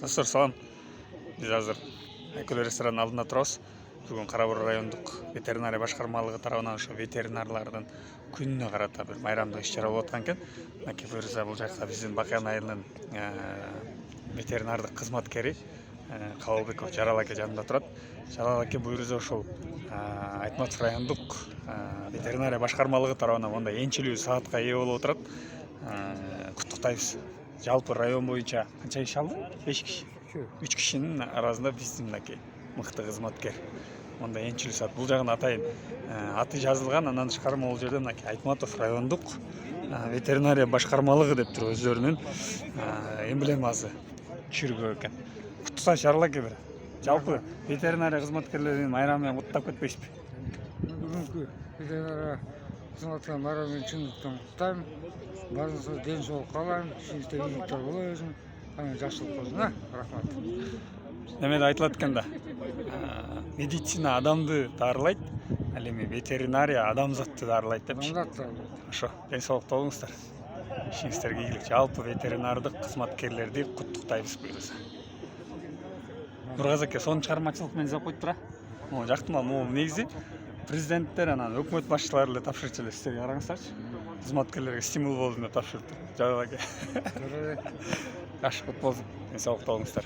Достор, салам. Биз азыр Экөл ресторан алдында турабыз. Бүгүн Кара-Бур райондук ветеринария башкармалыгы тарабынан ошо ветеринарлардын күнүнө карата бир майрамдык иш-чара болуп аткан экен. Мынакей буюрса бул жакка биздин Бакан айылынын ветеринардык кызматкери Кабылбеков Жарал аке жанында турат. Жарал аке буюрса ошол Айтматов райондук ветеринария башкармалыгы тарабынан мондай энчилүү саатка ээ болуп отурат. Куттуктайбыз. Жалпы район боюнча канча киши алды? 5 киши. 3 кишинин арасында биздин мынакей мыкты кызматкер. Монда энчилүү саат. Бул жагын атайын аты жазылган, андан тышкары могул жерде мынакей Айтматов райондук ветеринария башкармалыгы деп туруп өздөрүнүн эмблемасы түшүргөн экен. Куттуктайбыз Жарал аке бир. Жалпы ветеринария кызматкерлеринин майрамы менен куттап кетпейсизби? Бүгүнкү ветеринария кызматкерлеринин майрамы менен чындыктан куттайм. Баарыңызга ден соолук каалайм, ишиңизде ийгиликтер боло берсин. Анан жакшылык болсун, рахмат. Немеде айтылат экен да. Медицина адамды дарылайт, ал эми ветеринария адамзатты дарылайт депчи. Ошо, ден соолукта болуңуздар. Ишиңиздерге ийгилик. Жалпы ветеринардык кызматкерлерди куттуктайбыз буюрса. Нургазы аке, сонун чыгармачылык менен жасап койтура. Могу жактым ал, могу негизи президенттер анан өкмөт башчылары эле тапшырчу эле сиздерге караңыздарчы. Кызматкерлерге стимул болсун деп тапшырыптыр. Жарал аке. Жакшы кут болсун. Ден соолукта болуңуздар.